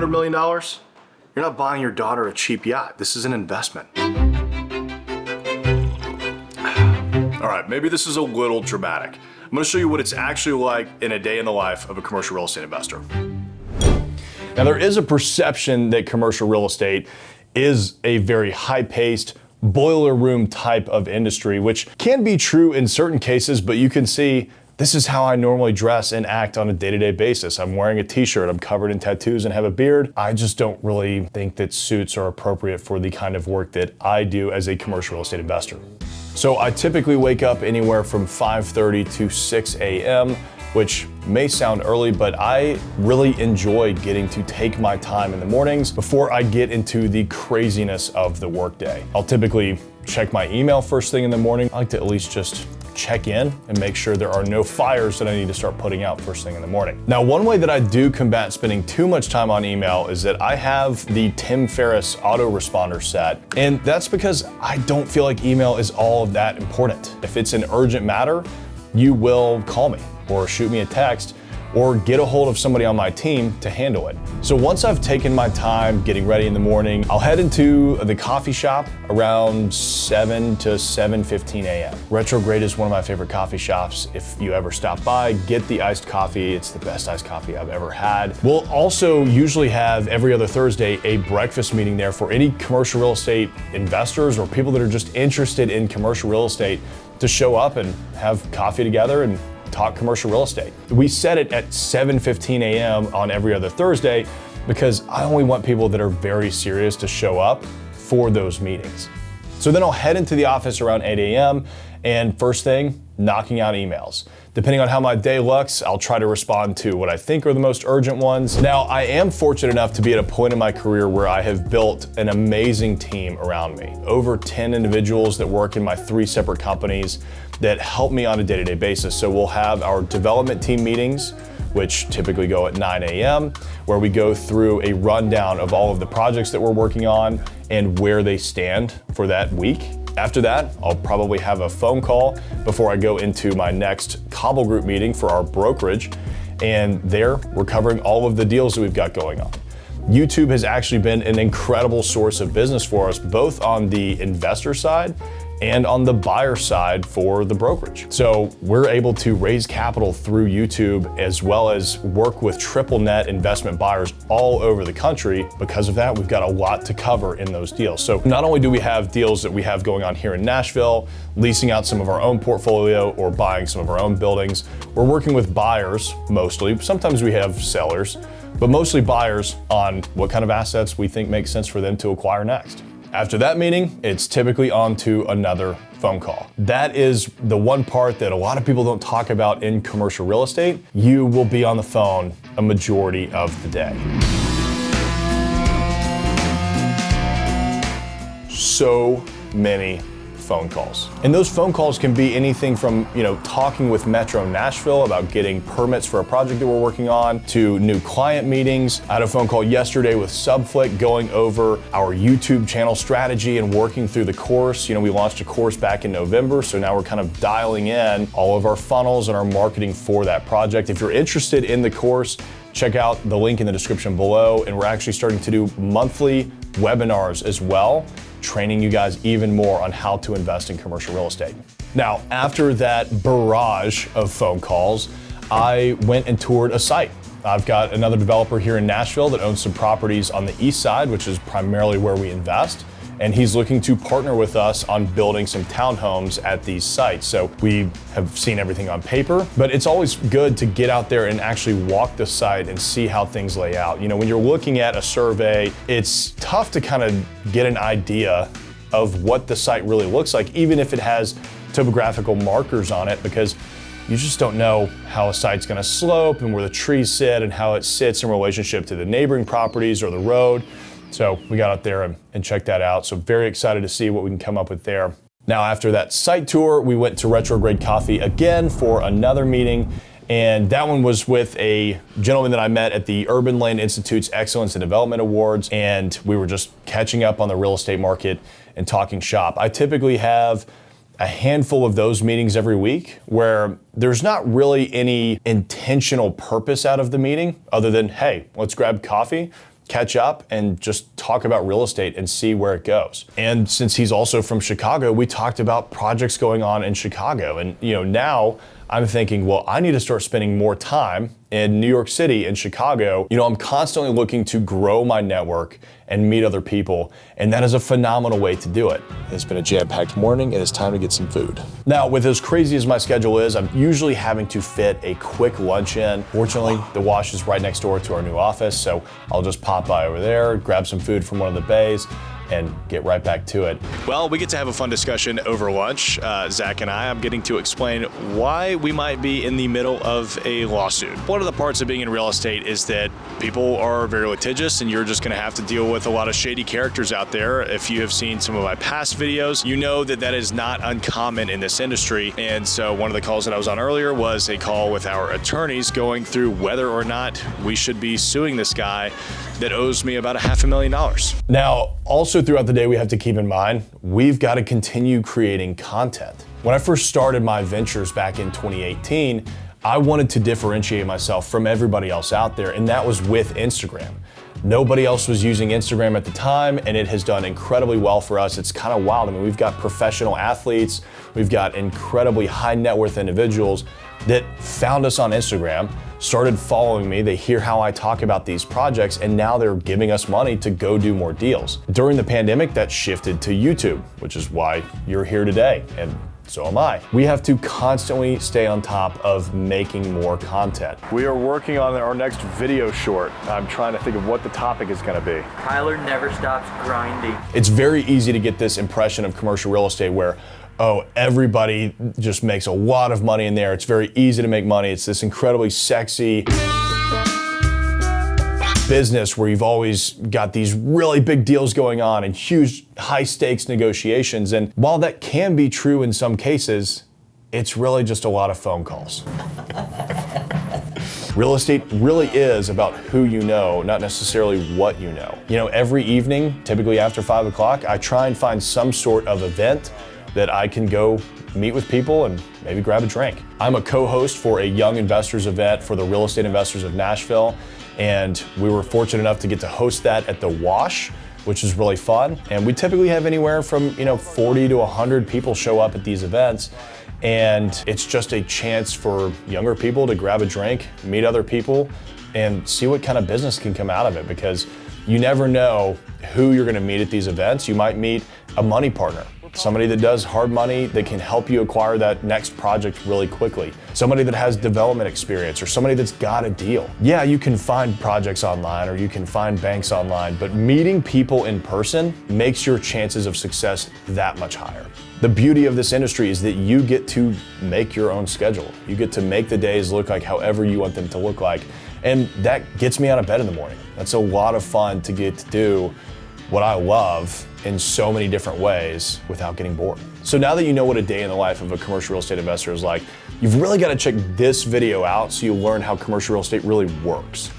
$100 million, you're not buying your daughter a cheap yacht. This is an investment. All right, maybe this is a little dramatic. I'm gonna show you what it's actually like in a day in the life of a commercial real estate investor. Now, there is a perception that commercial real estate is a very high-paced, boiler room type of industry, which can be true in certain cases, but you can see this is how I normally dress and act on a day-to-day basis. I'm wearing a t-shirt, I'm covered in tattoos and have a beard. I just don't really think that suits are appropriate for the kind of work that I do as a commercial real estate investor. So I typically wake up anywhere from 5:30 to 6 a.m., which may sound early, but I really enjoy getting to take my time in the mornings before I get into the craziness of the workday. I'll typically check my email first thing in the morning. I like to at least just check in and make sure there are no fires that I need to start putting out first thing in the morning. Now, one way that I do combat spending too much time on email is that I have the Tim Ferriss autoresponder set. And that's because I don't feel like email is all of that important. If it's an urgent matter, you will call me or shoot me a text or get a hold of somebody on my team to handle it. So once I've taken my time getting ready in the morning, I'll head into the coffee shop around 7 to 7:15 a.m. Retrograde is one of my favorite coffee shops. If you ever stop by, get the iced coffee. It's the best iced coffee I've ever had. We'll also usually have every other Thursday a breakfast meeting there for any commercial real estate investors or people that are just interested in commercial real estate to show up and have coffee together and talk commercial real estate. We set it at 7:15 a.m. on every other Thursday because I only want people that are very serious to show up for those meetings. So then I'll head into the office around 8 a.m. and first thing, knocking out emails. Depending on how my day looks, I'll try to respond to what I think are the most urgent ones. Now, I am fortunate enough to be at a point in my career where I have built an amazing team around me. Over 10 individuals that work in my 3 separate companies that help me on a day-to-day basis. So we'll have our development team meetings, which typically go at 9 a.m., where we go through a rundown of all of the projects that we're working on and where they stand for that week. After that, I'll probably have a phone call before I go into my next Cobble Group meeting for our brokerage. And there, we're covering all of the deals that we've got going on. YouTube has actually been an incredible source of business for us, both on the investor side and on the buyer side for the brokerage. So we're able to raise capital through YouTube as well as work with triple net investment buyers all over the country. Because of that, we've got a lot to cover in those deals. So not only do we have deals that we have going on here in Nashville, leasing out some of our own portfolio or buying some of our own buildings, we're working with buyers mostly. Sometimes we have sellers, but mostly buyers on what kind of assets we think makes sense for them to acquire next. After that meeting, it's typically on to another phone call. That is the one part that a lot of people don't talk about in commercial real estate. You will be on the phone a majority of the day. So many phone calls. And those phone calls can be anything from, talking with Metro Nashville about getting permits for a project that we're working on to new client meetings. I had a phone call yesterday with Subflick going over our YouTube channel strategy and working through the course. We launched a course back in November, so now we're kind of dialing in all of our funnels and our marketing for that project. If you're interested in the course, check out the link in the description below. And we're actually starting to do monthly webinars as well, training you guys even more on how to invest in commercial real estate. Now, after that barrage of phone calls, I went and toured a site. I've got another developer here in Nashville that owns some properties on the east side, which is primarily where we invest. And he's looking to partner with us on building some townhomes at these sites. So we have seen everything on paper, but it's always good to get out there and actually walk the site and see how things lay out. When you're looking at a survey, it's tough to kind of get an idea of what the site really looks like, even if it has topographical markers on it, because you just don't know how a site's gonna slope and where the trees sit and how it sits in relationship to the neighboring properties or the road. So we got out there and checked that out. So very excited to see what we can come up with there. Now, after that site tour, we went to Retrograde Coffee again for another meeting. And that one was with a gentleman that I met at the Urban Land Institute's Excellence in Development Awards. And we were just catching up on the real estate market and talking shop. I typically have a handful of those meetings every week where there's not really any intentional purpose out of the meeting other than, hey, let's grab coffee, catch up and just talk about real estate and see where it goes. And since he's also from Chicago, we talked about projects going on in Chicago. And now I'm thinking, well, I need to start spending more time in New York City and Chicago. I'm constantly looking to grow my network and meet other people, and that is a phenomenal way to do it. It's been a jam-packed morning, and it's time to get some food. Now, with as crazy as my schedule is, I'm usually having to fit a quick lunch in. Fortunately, the Wash is right next door to our new office, so I'll just pop by over there, grab some food from one of the bays, and get right back to it. Well, we get to have a fun discussion over lunch. Zach and I'm getting to explain why we might be in the middle of a lawsuit. One of the parts of being in real estate is that people are very litigious, and you're just gonna have to deal with a lot of shady characters out there. If you have seen some of my past videos, you know that that is not uncommon in this industry. And so one of the calls that I was on earlier was a call with our attorneys going through whether or not we should be suing this guy that owes me about $500,000. Now, also throughout the day, we have to keep in mind, we've got to continue creating content. When I first started my ventures back in 2018, I wanted to differentiate myself from everybody else out there, and that was with Instagram. Nobody else was using Instagram at the time, and it has done incredibly well for us. It's kind of wild. I mean, we've got professional athletes, we've got incredibly high net worth individuals that found us on Instagram, started following me, they hear how I talk about these projects, and now they're giving us money to go do more deals. During the pandemic, that shifted to YouTube, which is why you're here today, and so am I. We have to constantly stay on top of making more content. We are working on our next video short. I'm trying to think of what the topic is gonna be. Tyler never stops grinding. It's very easy to get this impression of commercial real estate where, oh, everybody just makes a lot of money in there. It's very easy to make money. It's this incredibly sexy business where you've always got these really big deals going on and huge high stakes negotiations. And while that can be true in some cases, it's really just a lot of phone calls. Real estate really is about who you know, not necessarily what you know. Every evening, typically after 5 o'clock, I try and find some sort of event that I can go meet with people and maybe grab a drink. I'm a co-host for a Young Investors event for the Real Estate Investors of Nashville, and we were fortunate enough to get to host that at the Wash, which is really fun. And we typically have anywhere from 40 to 100 people show up at these events, and it's just a chance for younger people to grab a drink, meet other people, and see what kind of business can come out of it, because you never know who you're gonna meet at these events. You might meet a money partner, somebody that does hard money that can help you acquire that next project really quickly, somebody that has development experience, or somebody that's got a deal. Yeah, you can find projects online or you can find banks online, but meeting people in person makes your chances of success that much higher. The beauty of this industry is that you get to make your own schedule. You get to make the days look like however you want them to look like. And that gets me out of bed in the morning. That's a lot of fun to get to do what I love in so many different ways without getting bored. So now that you know what a day in the life of a commercial real estate investor is like, you've really got to check this video out so you learn how commercial real estate really works.